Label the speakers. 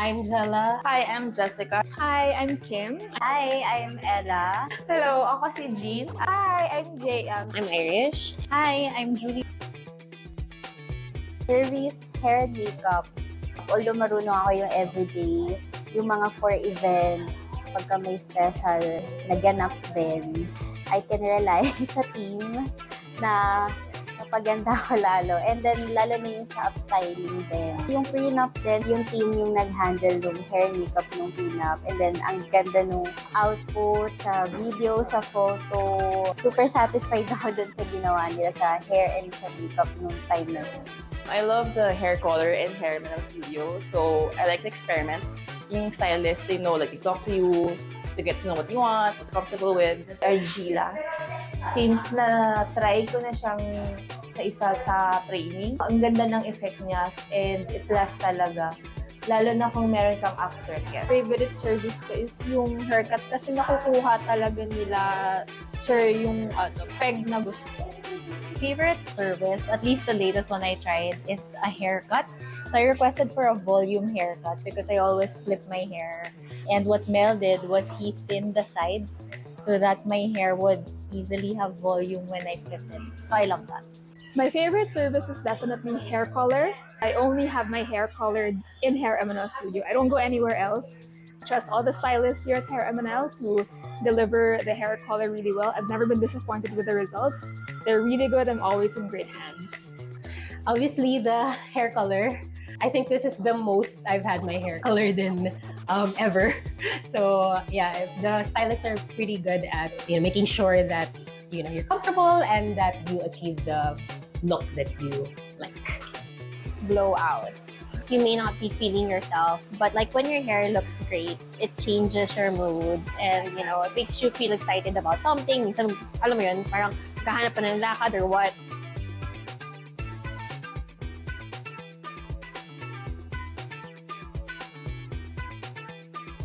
Speaker 1: I'm Jella.
Speaker 2: Hi, I'm Jessica.
Speaker 3: Hi, I'm Kim.
Speaker 4: Hi, I'm Ella.
Speaker 2: Hello, ako si Jean.
Speaker 3: Hi, I'm JM.
Speaker 1: I'm Irish.
Speaker 4: Hi, I'm Julie. Service, hair and makeup. Although marunong ako yung everyday, yung mga for events, pagka may special, naganap din, I can rely sa team na napaganda ko lalo. And then, lalo na yung sa upstyling din. Yung prenup din, yung team yung nag-handle ng hair makeup ng prenup. And then, ang ganda nung output sa video, sa photo. Super satisfied ako dun sa ginawa nila sa hair and sa makeup nung time na yun.
Speaker 2: I love the hair color in HairMNL Studio, so I like to experiment. Yung stylist, they know, like, they talk to you to get to know what you want, what you're comfortable with.
Speaker 5: Argila. Since na-try ko na siyang sa isa sa training, ang ganda ng effect niya and it lasts talaga. Lalo na kung meron kang aftercare.
Speaker 3: Favorite service ko is yung haircut kasi nakukuha talaga nila, sir, yung peg na gusto.
Speaker 4: Favorite service, at least the latest one I tried, is a haircut. So I requested for a volume haircut because I always flip my hair. And what Mel did was he thinned the sides so that my hair would easily have volume when I flip it. So I love that.
Speaker 3: My favorite service is definitely hair color. I only have my hair colored in HairMNL Studio. I don't go anywhere else. Trust all the stylists here at HairMNL to deliver the hair color really well. I've never been disappointed with the results. They're really good. I'm always in great hands.
Speaker 1: Obviously, the hair color. I think this is the most I've had my hair colored in ever. So yeah, the stylists are pretty good at making sure that you're comfortable and that you achieve the look that you like.
Speaker 3: Blowouts.
Speaker 6: You may not be feeling yourself, but like when your hair looks great, it changes your mood and it makes you feel excited about something. Minsan, alam mo yun, parang kahanap pa ng lakad or what.